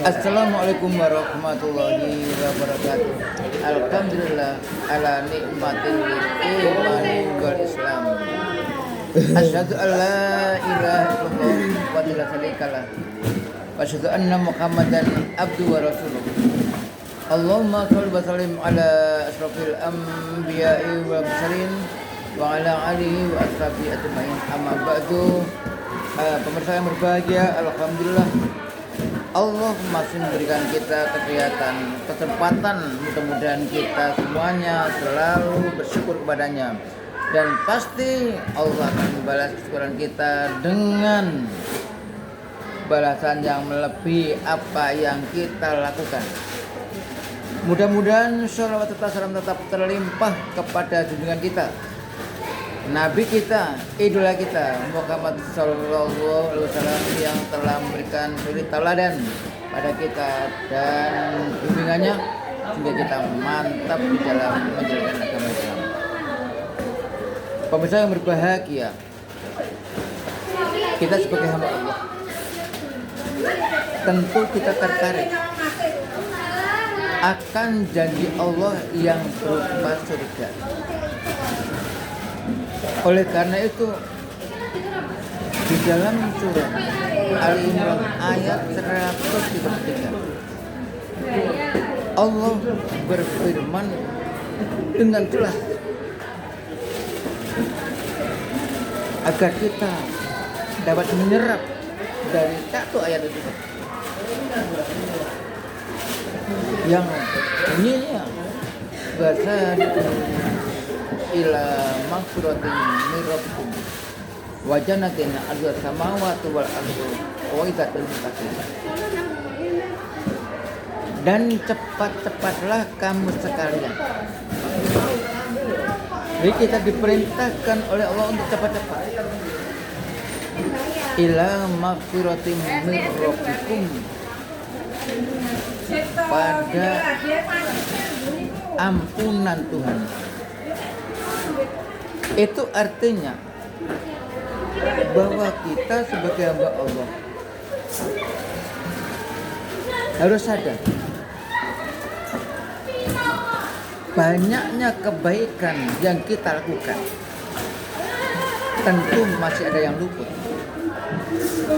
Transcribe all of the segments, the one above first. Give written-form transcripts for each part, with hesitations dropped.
Assalamualaikum warahmatullahi wabarakatuh. Alhamdulillah ala nikmatil imani wal islam. Asyhadu an la ilaha illallah wa la syarikalah. Wa asyhadu anna Muhammadan abduhu wa rasuluh. Allahumma shalli wa sallim ala asrofil anbiya'i wal mursalin wa ala alihi wa ashabihi ajmain. Amma ba'du. Pemirsa yang berbahagia, alhamdulillah Allah masih memberikan kita kesempatan, mudah-mudahan kita semuanya selalu bersyukur kepadanya, dan pasti Allah akan membalas kesyukuran kita dengan balasan yang melebihi apa yang kita lakukan. Mudah-mudahan sholawat serta salam tetap terlimpah kepada junjungan kita, Nabi kita, idola kita, Muhammad Sallallahu Alaihi Wasallam, yang telah memberikan suri tauladan pada kita dan bimbingannya sehingga kita mantap di dalam menjalankan agama Islam. Pemirsa yang berbahagia, kita sebagai hamba Allah tentu kita tertarik akan janji Allah yang berupa surga. Oleh karena itu, di dalam surah Ali Imran ayat 133 Allah berfirman dengan jelas agar kita dapat menyerap dari satu ayat itu yang bunyinya bahasa ila maghfiratin min rabbikum wa jannatin 'arduha samawati wal ardu uiddatil muttaqin. Dan cepat-cepatlah kamu sekalian. Jadi kita diperintahkan oleh Allah untuk cepat-cepat ila maghfiratin min rabbikum, pada ampunan Tuhan. Itu artinya bahwa kita sebagai hamba Allah harus sadar banyaknya kebaikan yang kita lakukan. Tentu masih ada yang luput,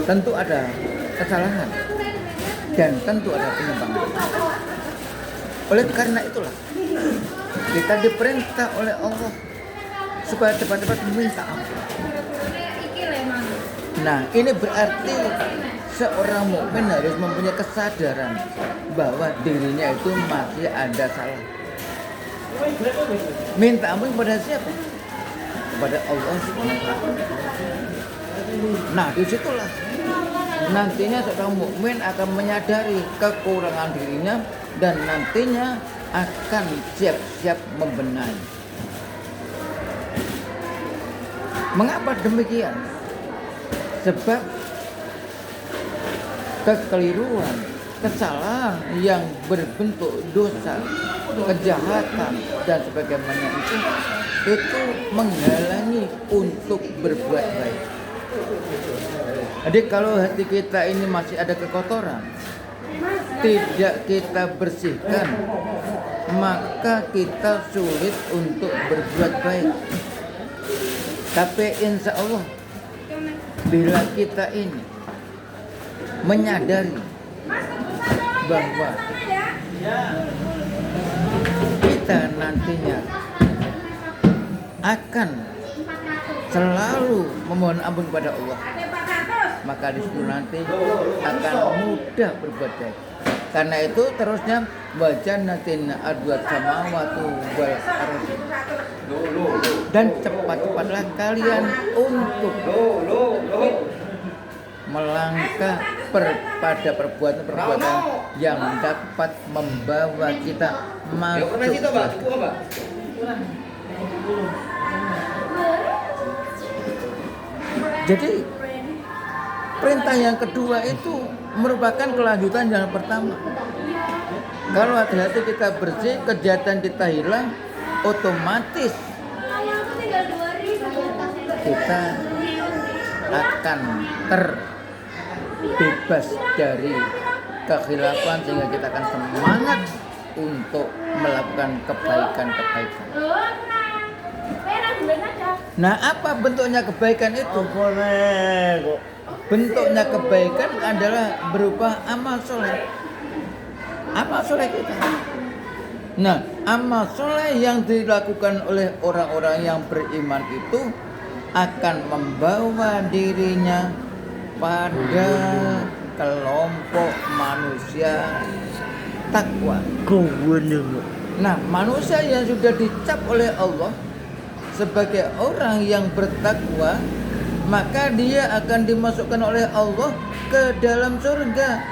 tentu ada kesalahan, dan tentu ada penyimpangan. Oleh karena itulah kita diperintah oleh Allah supaya cepat-cepat meminta ampun. Nah, ini berarti seorang mukmin harus mempunyai kesadaran bahwa dirinya itu masih ada salah. Minta ampun kepada siapa? Kepada Allah SWT. Nah, disitulah nantinya seorang mukmin akan menyadari kekurangan dirinya dan nantinya akan siap-siap membenahi. Mengapa demikian? Sebab kekeliruan, kesalahan yang berbentuk dosa, kejahatan, dan sebagainya itu menghalangi untuk berbuat baik. Jadi kalau hati kita ini masih ada kekotoran, tidak kita bersihkan, maka kita sulit untuk berbuat baik. Tapi insya Allah, bila kita ini menyadari bahwa kita nantinya akan selalu memohon ampun kepada Allah, maka di situ nanti akan mudah berbuat baik. Karena itu terusnya wajannatin 'arduha samawati wal ardu, dan cepat-cepatlah kalian untuk melangkah pada perbuatan-perbuatan yang dapat membawa kita masuk surga. Jadi perintah yang kedua itu merupakan kelanjutan yang pertama. Kalau hati-hati kita bersih, kejahatan kita hilang, otomatis kita akan terbebas dari kekhilafan sehingga kita akan semangat untuk melakukan kebaikan-kebaikan. Nah, apa bentuknya kebaikan itu? Bentuknya kebaikan adalah berupa amal soleh. Amal soleh kita. Nah, amal soleh yang dilakukan oleh orang-orang yang beriman itu akan membawa dirinya pada kelompok manusia takwa. Nah, manusia yang sudah dicap oleh Allah sebagai orang yang bertakwa, maka dia akan dimasukkan oleh Allah ke dalam surga.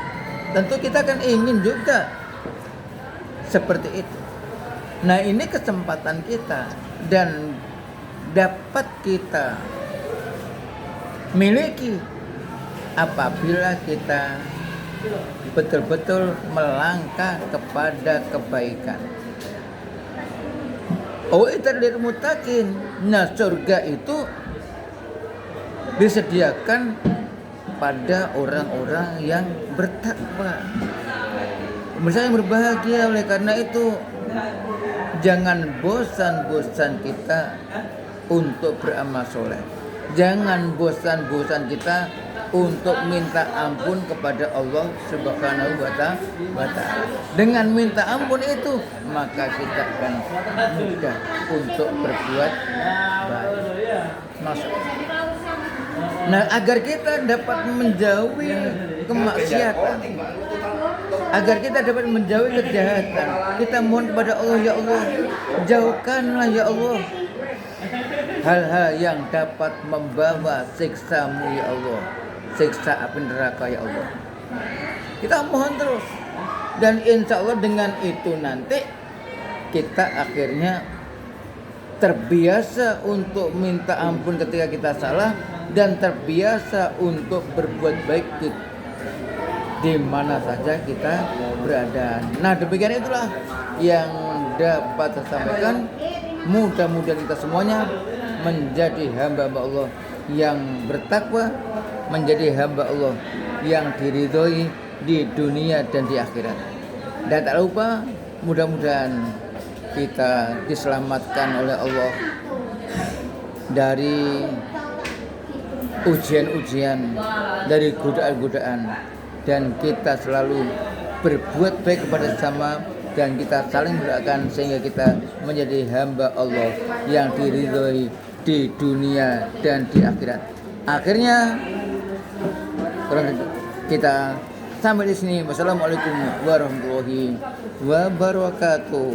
Tentu kita akan ingin juga seperti itu. Nah, ini kesempatan kita dan dapat kita miliki apabila kita betul-betul melangkah kepada kebaikan. Lil muttaqin. Nah, surga itu disediakan pada orang-orang yang bertakwa. Mereka yang berbahagia. Oleh karena itu, jangan bosan-bosan kita untuk beramal soleh. Jangan bosan-bosan kita untuk minta ampun kepada Allah Subhanahu wa Ta'ala. Dengan minta ampun itu, maka kita akan mudah untuk berbuat baik. Nah, agar kita dapat menjauhi kemaksiatan, agar kita dapat menjauhi kejahatan, kita mohon kepada Allah, ya Allah, jauhkanlah ya Allah hal-hal yang dapat membawa siksa-Mu ya Allah, siksa api neraka ya Allah. Kita mohon terus, dan insya Allah dengan itu nanti kita akhirnya terbiasa untuk minta ampun ketika kita salah dan terbiasa untuk berbuat baik di mana saja kita berada. Nah, demikian itulah yang dapat saya sampaikan. Mudah-mudahan kita semuanya menjadi hamba Allah yang bertakwa, menjadi hamba Allah yang diridhoi di dunia dan di akhirat. Dan tak lupa, mudah-mudahan kita diselamatkan oleh Allah dari ujian-ujian, dari godaan-godaan, dan kita selalu berbuat baik kepada sesama, dan kita saling mendoakan sehingga kita menjadi hamba Allah yang diridhoi di dunia dan di akhirat. Akhirnya kita sampai di sini. Wassalamualaikum warahmatullahi wabarakatuh.